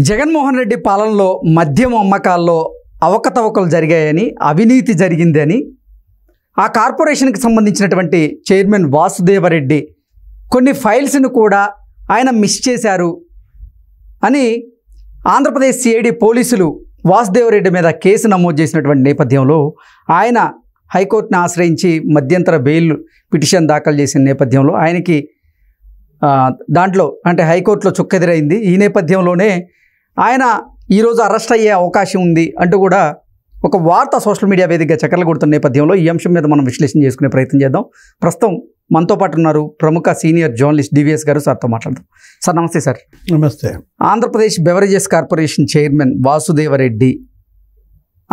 జగన్మోహన్ రెడ్డి పాలనలో మద్యం అమ్మకాల్లో అవకతవకలు జరిగాయని, అవినీతి జరిగిందని ఆ కార్పొరేషన్కి సంబంధించినటువంటి చైర్మన్ వాసుదేవరెడ్డి కొన్ని ఫైల్స్ను కూడా ఆయన మిస్ చేశారు అని ఆంధ్రప్రదేశ్ సిఐడి పోలీసులు వాసుదేవరెడ్డి మీద కేసు నమోదు చేసినటువంటి నేపథ్యంలో ఆయన హైకోర్టును ఆశ్రయించి మధ్యంతర బెయిల్ పిటిషన్ దాఖలు చేసిన నేపథ్యంలో ఆయనకి దాంట్లో అంటే హైకోర్టులో చుక్కెదురైంది. ఈ నేపథ్యంలోనే ఆయన ఈరోజు అరెస్ట్ అయ్యే అవకాశం ఉంది అంటూ కూడా ఒక వార్త సోషల్ మీడియా వేదికగా చక్కర్లు కొడుతున్న నేపథ్యంలో ఈ అంశం మీద మనం విశ్లేషణ చేసుకునే ప్రయత్నం చేద్దాం. ప్రస్తుతం మనతో పాటు ఉన్నారు ప్రముఖ సీనియర్ జర్నలిస్ట్ డివిఎస్ గారు. సార్తో మాట్లాడదాం. సార్ నమస్తే. సార్ నమస్తే. Andhra Pradesh beverages corporation chairman Vasudeva Reddy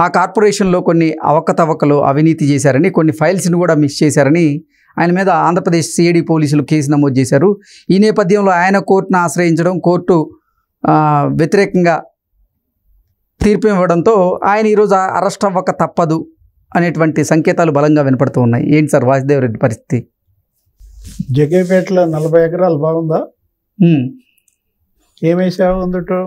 ఆ కార్పొరేషన్లో కొన్ని అవకతవకలు, అవినీతి చేశారని, కొన్ని ఫైల్స్ని కూడా మిస్ చేశారని ఆయన మీద ఆంధ్రప్రదేశ్ సిఐడి పోలీసులు కేసు నమోదు చేశారు. ఈ నేపథ్యంలో ఆయన కోర్టును ఆశ్రయించడం, కోర్టు వ్యతిరేకంగా తీర్పు ఇవ్వడంతో ఆయన ఈరోజు అరెస్ట్ అవ్వక తప్పదు అనేటువంటి సంకేతాలు బలంగా వినపడుతూ ఉన్నాయి. ఏంటి సార్ వాసుదేవరెడ్డి పరిస్థితి? జగ్గైపేటలో 40 ఎకరాలు బాగుందా? ఏమేసావా? అందుటో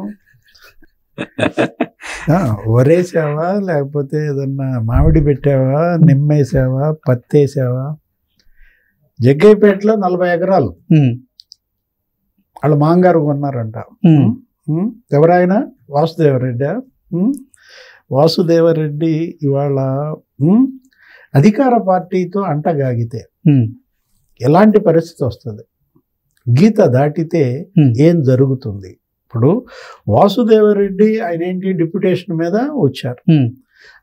వరేసావా, లేకపోతే ఏదన్నా మామిడి పెట్టావా, నిమ్మేసావా, పత్తి వేసావా? జగ్గైపేటలో 40 ఎకరాలు వాళ్ళు మాంగారు కొన్నారంట. ఎవరైనా వాసుదేవరెడ్డి. వాసుదేవరెడ్డి ఇవాళ అధికార పార్టీతో అంటగాగితే ఎలాంటి పరిస్థితి వస్తుంది, గీత దాటితే ఏం జరుగుతుంది? ఇప్పుడు వాసుదేవరెడ్డి ఆయన ఏంటి డిప్యుటేషన్ మీద వచ్చారు.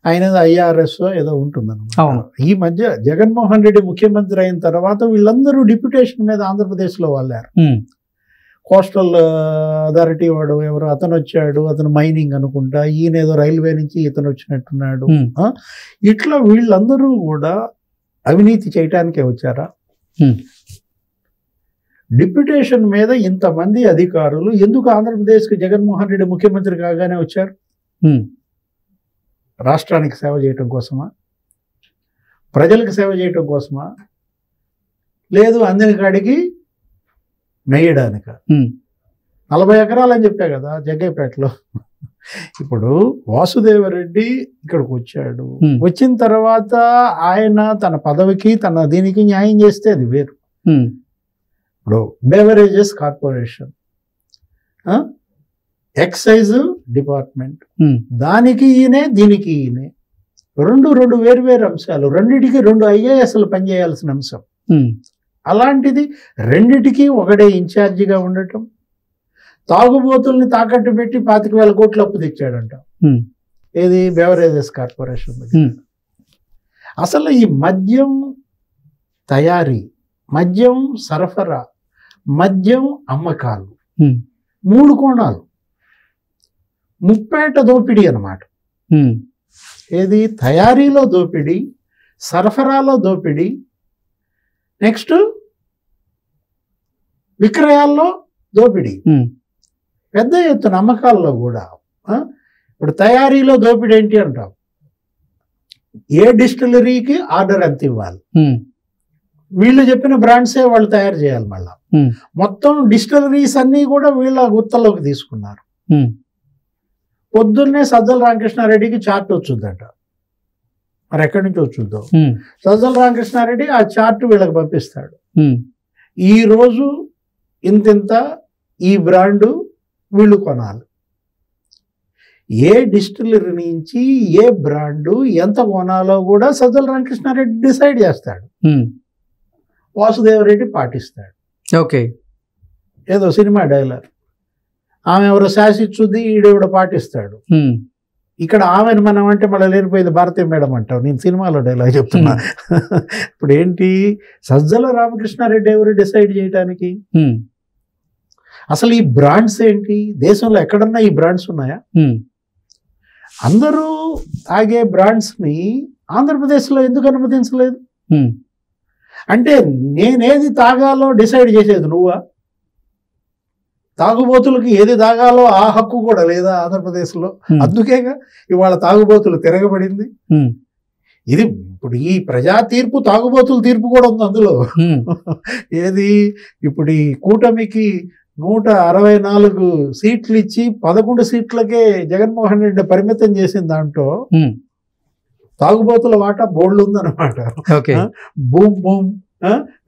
ఆయన ఐఆర్ఎస్ ఏదో ఉంటుందన్నమాట. ఈ మధ్య జగన్మోహన్ రెడ్డి ముఖ్యమంత్రి అయిన తర్వాత వీళ్ళందరూ డిప్యుటేషన్ మీద ఆంధ్రప్రదేశ్లో వాళ్ళారు. కోస్టల్ అథారిటీ వాడు ఎవరు అతను వచ్చాడు, అతను మైనింగ్ అనుకుంటా, ఈయన ఏదో రైల్వే నుంచి ఇతను వచ్చినట్టున్నాడు. ఇట్లా వీళ్ళందరూ కూడా అవినీతి చేయటానికే వచ్చారా? డిప్యుటేషన్ మీద ఇంతమంది అధికారులు ఎందుకు ఆంధ్రప్రదేశ్కి జగన్మోహన్ రెడ్డి ముఖ్యమంత్రి కాగానే వచ్చారు? రాష్ట్రానికి సేవ చేయటం కోసమా? ప్రజలకు సేవ చేయటం కోసమా? లేదు అందిన కాడికి మేయడానిక? 40 ఎకరాలు అని చెప్పా కదా జగ్గైపేటలో. ఇప్పుడు వాసుదేవరెడ్డి ఇక్కడికి వచ్చాడు. వచ్చిన తర్వాత ఆయన తన పదవికి తన దీనికి న్యాయం చేస్తే అది వేరు. ఇప్పుడు బెవరేజెస్ కార్పొరేషన్, ఎక్సైజ్ డిపార్ట్మెంట్, దానికి ఈయనే దీనికి ఈయనే, రెండు వేరు అంశాలు. రెండిటికి 2 ఐఏఎస్లు పనిచేయాల్సిన అంశం. అలాంటిది రెండిటికి ఒకటే ఇన్ఛార్జిగా ఉండటం. తాగుబోతుల్ని తాకట్టు పెట్టి 25,000 కోట్లు అప్పు తెచ్చాడంట. ఏది? Beverages corporation. అసలు ఈ మద్యం తయారీ, మద్యం సరఫరా, మద్యం అమ్మకాలు 3 కోణాలు. ముప్పేట దోపిడీ అన్నమాట. ఏది? తయారీలో దోపిడీ, సరఫరాలో దోపిడీ, నెక్స్ట్ విక్రయాల్లో దోపిడీ, పెద్ద ఎత్తున అమ్మకాల్లో కూడా. ఇప్పుడు తయారీలో దోపిడీ ఏంటి అంటాం? ఏ డిస్టిలరీకి ఆర్డర్ ఎంత ఇవ్వాలి, వీళ్ళు చెప్పిన బ్రాండ్సే వాళ్ళు తయారు చేయాలి. మళ్ళా మొత్తం డిస్టిలరీస్ అన్నీ కూడా వీళ్ళ గుత్తలోకి తీసుకున్నారు. పొద్దున్నే సజ్జల రామకృష్ణారెడ్డికి చార్ట్ వచ్చుద్దంట. మరి ఎక్కడి నుంచి వచ్చుద్దాం? సజ్జల రామకృష్ణారెడ్డి ఆ చార్ట్ వీళ్ళకి పంపిస్తాడు. ఈరోజు ఇంతింత ఈ బ్రాండు వీళ్ళు కొనాలి. ఏ డిస్టిలరీ నుంచి ఏ బ్రాండు ఎంత కొనాలో కూడా సజ్జల రామకృష్ణారెడ్డి డిసైడ్ చేస్తాడు. వాసుదేవరెడ్డి పాటిస్తాడు. ఓకే. ఏదో సినిమా డైలాగ్, ఆమె ఎవరో శాసిచ్చుద్ది, ఈడెవడో పాటిస్తాడు. ఇక్కడ ఆమెను మనం అంటే మళ్ళీ లేనిపోయింది భారతీయ మేడం అంటావు. నేను సినిమాలో డైలాగ్ చెప్తున్నా. ఇప్పుడు ఏంటి? సజ్జల రామకృష్ణారెడ్డి ఎవరు డిసైడ్ చేయడానికి? అసలు ఈ బ్రాండ్స్ ఏంటి? దేశంలో ఎక్కడన్నా ఈ బ్రాండ్స్ ఉన్నాయా? అందరూ తాగే బ్రాండ్స్ని ఆంధ్రప్రదేశ్లో ఎందుకు అనుమతించలేదు? అంటే నేనేది తాగాలో డిసైడ్ చేసేది నువ్వా? తాగుబోతులకి ఏది తాగాలో ఆ హక్కు కూడా లేదా ఆంధ్రప్రదేశ్లో? అందుకేగా ఇవాళ తాగుబోతులు తిరగబడింది. ఇది ఇప్పుడు ఈ ప్రజా తీర్పు, తాగుబోతుల తీర్పు కూడా ఉంది అందులో. ఏది? ఇప్పుడు ఈ కూటమికి 164 సీట్లు ఇచ్చి 11 సీట్లకే జగన్మోహన్ రెడ్డి పరిమితం చేసిన దాంట్లో తాగుబోతుల వాటా బోల్డ్ ఉందన్నమాట. Okay. Boom boom,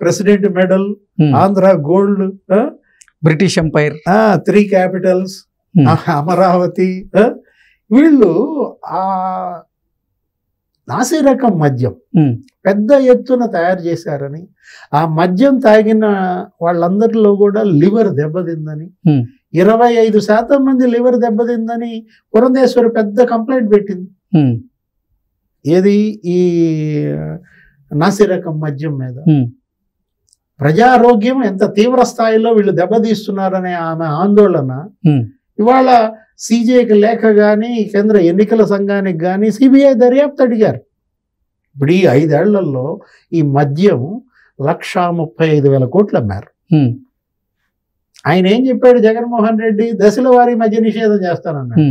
president medal, Andhra gold, British empire, 3 Capitals, Amaravati. వీళ్ళు ఆ నాసి రకం మద్యం పెద్ద ఎత్తున తయారు చేశారని, ఆ మద్యం తాగిన వాళ్ళందరిలో కూడా లివర్ దెబ్బతిందని, 25% మంది లివర్ దెబ్బతిందని పురంధేశ్వరి పెద్ద కంప్లైంట్ పెట్టింది. ఏది? ఈ నాసి రకం మద్యం మీద. ప్రజారోగ్యం ఎంత తీవ్ర స్థాయిలో వీళ్ళు దెబ్బతీస్తున్నారనే ఆమె ఆందోళన ఇవాళ సిజేకి లేఖ కానీ, కేంద్ర ఎన్నికల సంఘానికి కానీ సిబిఐ దర్యాప్తు అడిగారు. ఇప్పుడు ఈ 5 ఏళ్లలో ఈ మద్యం 1,35,000 కోట్లు అమ్మారు. ఆయన ఏం చెప్పాడు జగన్మోహన్ రెడ్డి? దశల వారీ మద్య నిషేధం చేస్తానన్నాడు.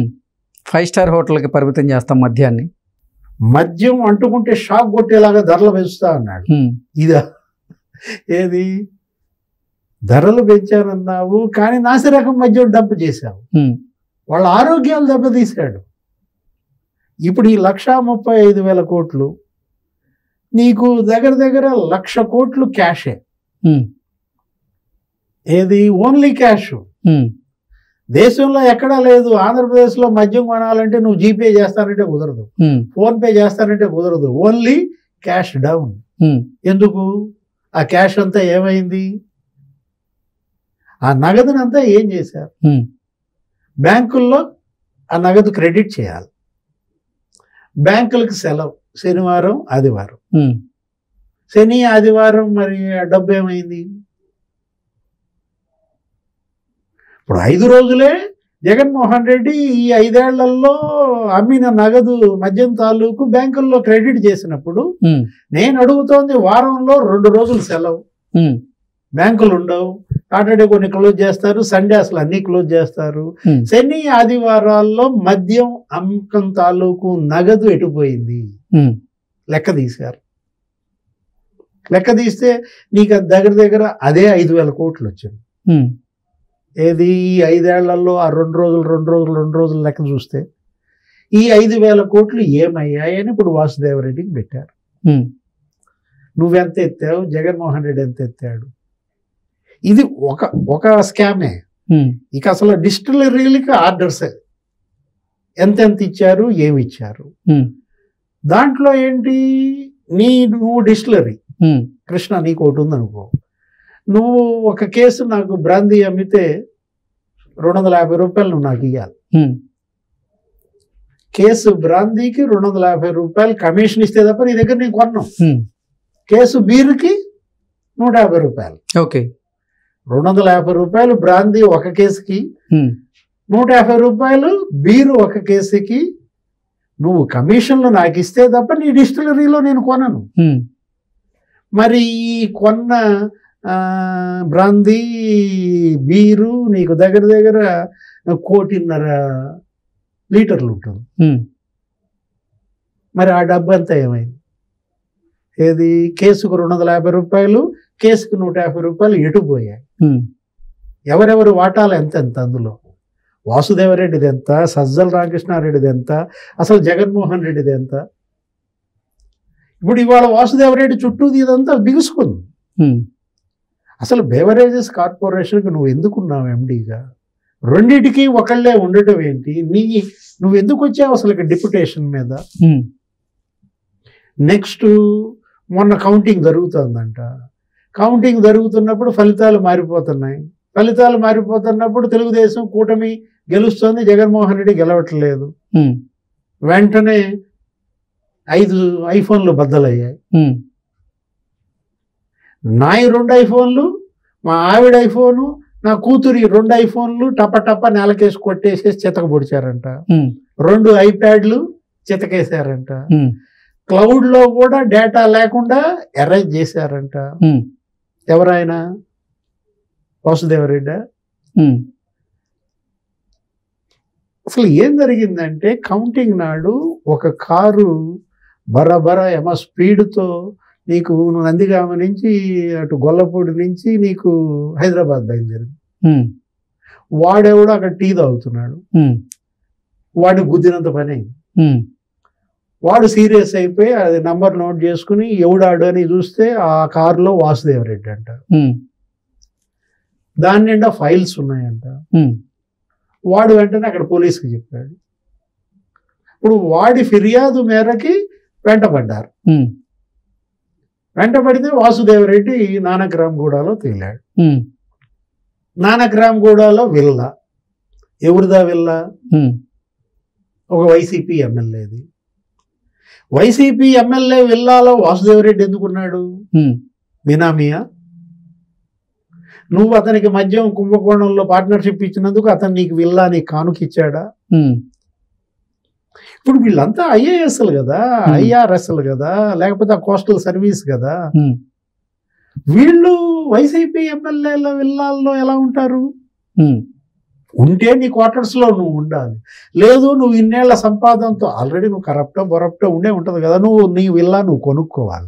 5 స్టార్ హోటల్కి పరిమితం చేస్తాం మద్యాన్ని. మద్యం అంటుకుంటే షాక్ కొట్టేలాగా ధరలు పెంచుతా అన్నాడు. ఇదా? ఏది? ధరలు పెంచానన్నావు కానీ నాసి రకం మద్యం డంప్ చేశావు, వాళ్ళ ఆరోగ్యాలు దెబ్బతీశాడు. ఇప్పుడు ఈ 1,35,000 కోట్లు నీకు దగ్గర 1,00,000 కోట్లు క్యాషే. ఏది? Only cash. దేశంలో ఎక్కడా లేదు. ఆంధ్రప్రదేశ్లో మద్యం కొనాలంటే నువ్వు జీపే చేస్తానంటే కుదరదు, ఫోన్ పే చేస్తానంటే కుదరదు, ఓన్లీ క్యాష్ డౌన్. ఎందుకు? ఆ క్యాష్ అంతా ఏమైంది? ఆ నగదునంతా ఏం చేశారు? బ్యాంకుల్లో ఆ నగదు క్రెడిట్ చేయాలి. బ్యాంకులకు సెలవు శనివారం ఆదివారం. శని ఆదివారం మరి ఆ డబ్బు ఏమైంది? ఇప్పుడు 5 రోజులే జగన్మోహన్ రెడ్డి ఈ 5 ఏళ్లలో అమ్మిన నగదు మద్యం తాలూకు బ్యాంకుల్లో క్రెడిట్ చేసినప్పుడు నేను అడుగుతోంది, వారంలో 2 రోజులు సెలవు, బ్యాంకులు ఉండవు, సాటర్డే కొన్ని క్లోజ్ చేస్తారు, సండే అసలు అన్ని క్లోజ్ చేస్తారు. శని ఆదివారాల్లో మద్యం అమ్మకం తాలూకు నగదు ఎటుపోయింది లెక్క తీశారు. లెక్క తీస్తే నీకు దగ్గర అదే 5,000 కోట్లు వచ్చింది. ఏది? ఈ 5 ఏళ్లలో ఆ 2 రోజులు లెక్క చూస్తే ఈ 5,000 కోట్లు ఏమయ్యాయని ఇప్పుడు వాసుదేవరెడ్డికి పెట్టారు. నువ్వెంత ఎత్తావు, జగన్మోహన్ రెడ్డి ఎంత ఎత్తాడు? ఇది ఒక స్కామే. ఇక అసలు డిస్టిలరీలకి ఆర్డర్స్ ఎంతెంత ఇచ్చారు, ఏమి ఇచ్చారు? దాంట్లో ఏంటి? నువ్వు డిస్టిలరీ కృష్ణ, నీకు ఒకటి ఉందనుకో, నువ్వు ఒక కేసు నాకు బ్రాందీ అమ్మితే 250 రూపాయలు నువ్వు నాకు ఇవ్వాలి. కేసు బ్రాందీకి 250 రూపాయలు కమిషన్ ఇస్తే తప్ప నీ దగ్గర నేను కొన్నాం. కేసు బీరుకి 150 రూపాయలు. ఓకే. 250 రూపాయలు బ్రాందీ ఒక కేసుకి, 150 రూపాయలు బీరు ఒక కేసుకి నువ్వు కమిషన్లు నాకు ఇస్తే తప్ప నీ డిస్టిలరీలో నేను కొనను. మరి ఈ కొన్న బ్రాందీ బీరు నీకు దగ్గర 1.5 కోటి లీటర్లు ఉంటుంది. మరి ఆ డబ్బు అంతా ఏమైంది? ఏది? కేసుకు 250 రూపాయలు, కేసుకు 150 రూపాయలు ఎటుపోయాయి? ఎవరెవరు వాటాలు ఎంత అందులో? వాసుదేవరెడ్డిది ఎంత, సజ్జల రామకృష్ణారెడ్డిది ఎంత, అసలు జగన్మోహన్ రెడ్డిది ఎంత? ఇప్పుడు ఇవాళ వాసుదేవరెడ్డి చుట్టూ ఇదంతా బిగుసుకుంది. అసలు బేవరేజెస్ కార్పొరేషన్కి నువ్వు ఎందుకున్నావు ఎండీగా? రెండిటికి ఒకళ్ళే ఉండటం ఏంటి? నువ్వు ఎందుకు వచ్చావు అసలు డిప్యుటేషన్ మీద? నెక్స్ట్ మొన్న కౌంటింగ్ జరుగుతుందంట. కౌంటింగ్ జరుగుతున్నప్పుడు ఫలితాలు మారిపోతున్నాయి. ఫలితాలు మారిపోతున్నప్పుడు తెలుగుదేశం కూటమి గెలుస్తుంది, జగన్మోహన్ రెడ్డి గెలవట్లేదు. వెంటనే 5 ఐఫోన్లు బద్దలయ్యాయి. నాయి 2 ఐఫోన్లు, మా ఆవిడ ఐఫోను, నా కూతురి 2 ఐఫోన్లు టప నేలకేసి కొట్టేసేసి చితక పొడిచారంట. 2 ఐప్యాడ్లు చితకేశారంట. క్లౌడ్లో కూడా డేటా లేకుండా ఎరేజ్ చేశారంట. ఎవరైనా? వాసుదేవరెడ్డి. అసలు ఏం జరిగిందంటే కౌంటింగ్ నాడు ఒక కారు బరబర స్పీడ్తో నీకు నందిగామ నుంచి అటు గొల్లపూడి నుంచి నీకు హైదరాబాద్ బయలుదేరింది. వాడెవడో అక్కడ టీ తాగుతున్నాడు, వాడిని గుద్దినంత పని అయింది. వాడు సీరియస్ అయిపోయి అది నంబర్ నోట్ చేసుకుని ఎవడాడు అని చూస్తే ఆ కారులో వాసుదేవరెడ్డి అంట. దాని నిండా ఫైల్స్ ఉన్నాయంట. వాడు వెంటనే అక్కడ పోలీసుకి చెప్పాడు. ఇప్పుడు వాడి ఫిర్యాదు మేరకి వెంటబడ్డారు. వెంటబడితే వాసుదేవరెడ్డి నానక్రామ్గూడలో తేలాడు. నానక్రామ్గూడలో విల్లా, ఎవరిదా విల్లా? ఒక వైసీపీ ఎమ్మెల్యేది. వైసీపీ ఎమ్మెల్యే విల్లాలో వాసుదేవరెడ్డి ఎందుకున్నాడు? బినామీయా? నువ్వు అతనికి మద్యం కుంభకోణంలో పార్ట్నర్షిప్ ఇచ్చినందుకు అతను నీకు విల్లా నీకు కానుకిచ్చాడా? ఇప్పుడు వీళ్ళంతా ఐఏఎస్లు కదా, ఐఆర్ఎస్లు కదా, లేకపోతే ఆ కోస్టల్ సర్వీస్ కదా. వీళ్ళు వైసీపీ ఎమ్మెల్యేల విల్లాల్లో ఎలా ఉంటారు? ఉంటే నీ క్వార్టర్స్లో నువ్వు ఉండాలి. లేదు, నువ్వు ఇన్నేళ్ల సంపాదనతో ఆల్రెడీ నువ్వు బొరప్టో ఉండే ఉంటుంది కదా, నువ్వు నీ విల్లా నువ్వు కొనుక్కోవాలి.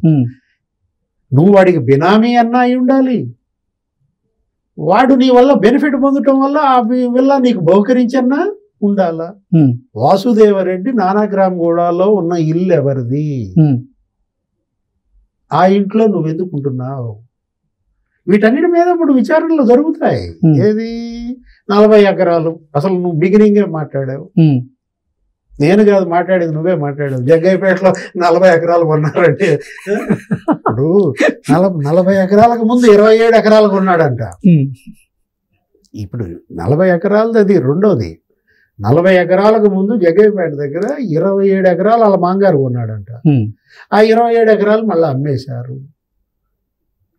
నువ్వు వాడికి బినామీ అన్నా అయి ఉండాలి. వాడు నీ వల్ల బెనిఫిట్ పొందటం వల్ల ఆ విల్లా నీకు బహుకరించన్నా ఉండాలా? వాసుదేవరెడ్డి నానక్రామ్గూడలో ఉన్న ఇల్లు ఎవరిది? ఆ ఇంట్లో నువ్వెందుకు ఉంటున్నావు? వీటన్నిటి మీద ఇప్పుడు విచారణలు జరుగుతాయి. ఏది 40 ఎకరాలు అసలు నువ్వు బిగినింగే మాట్లాడావు. నేను కాదు మాట్లాడేది, నువ్వే మాట్లాడావు. జగ్గయ్యపేటలో 40 ఎకరాలు కొన్నారంటే ఇప్పుడు 40 ఎకరాలకు ముందు 27 ఎకరాలు కొన్నాడంట. ఇప్పుడు 40 ఎకరాలది అది రెండోది. 40 ఎకరాలకు ముందు జగ్గయ్యపేట దగ్గర 27 ఎకరాలు వాళ్ళ మాంగారు కొన్నాడంట. ఆ 27 ఎకరాలు మళ్ళీ అమ్మేశారు.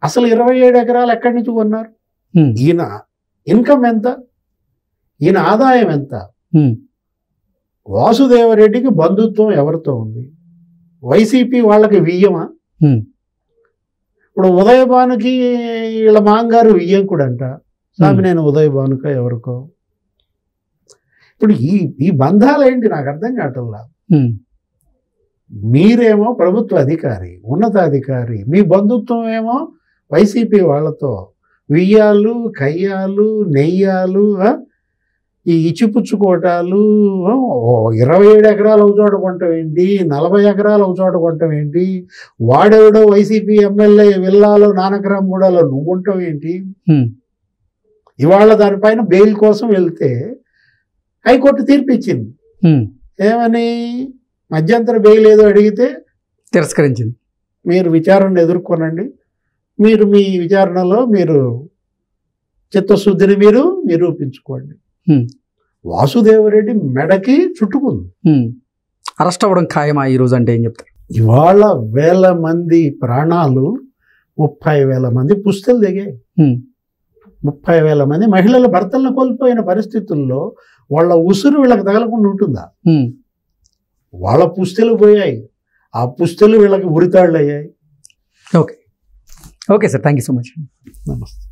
అసలు 27 ఎకరాలు ఎక్కడి నుంచి కొన్నారు? ఈయన ఇన్కమ్ ఎంత? ఈయన ఆదాయం ఎంత? వాసుదేవరెడ్డికి బంధుత్వం ఎవరితో ఉంది? వైసీపీ వాళ్ళకి వియ్యమా? ఇప్పుడు ఉదయభానుకి వీళ్ళ మాంగారు వియ్యంకుడంట. సామినేని ఉదయభానుక ఎవరికో. ఇప్పుడు ఈ బంధాలు ఏంటి నాకు అర్థం కావట్లా. మీరేమో ప్రభుత్వ అధికారి, ఉన్నతాధికారి, మీ బంధుత్వం ఏమో వైసీపీ వాళ్ళతో వియ్యాలు, కయ్యాలు, నెయ్యాలు, ఈ ఇచ్చిపుచ్చుకోటాలు, 27 ఎకరాలు ఒక చోట కొనటం ఏంటి, 40 ఎకరాలు ఒక చోట కొనటం ఏంటి, వాడెవడో వైసీపీ ఎమ్మెల్యే విల్లాలో నానక్రామ్గూడలో నువ్వు ఉండటం ఏంటి? ఇవాళ దానిపైన బెయిల్ కోసం వెళ్తే హైకోర్టు తీర్పు ఇచ్చింది. ఏమని? మధ్యంతర బెయిల్ ఏదో అడిగితే తిరస్కరించింది. మీరు విచారణ ఎదుర్కొనండి, మీరు మీ విచారణలో మీరు చిత్తశుద్ధిని మీరు నిరూపించుకోండి. వాసుదేవరెడ్డి మెడకి చుట్టుకుంది. అరెస్ట్ అవ్వడం ఖాయమా ఈరోజు అంటే ఏం చెప్తారు? ఇవాళ 1000 మంది ప్రాణాలు, 30,000 మంది పుస్తలు దిగాయి. 30,000 మంది మహిళల భర్తలను కోల్పోయిన పరిస్థితుల్లో వాళ్ళ ఉసురు వీళ్ళకి తగలకుండా ఉంటుందా? వాళ్ళ పుస్తలు పోయాయి, ఆ పుస్తలు వీళ్ళకి ఉరితాళ్ళు అయ్యాయి. Okay sir, thank you so much. నమస్తే.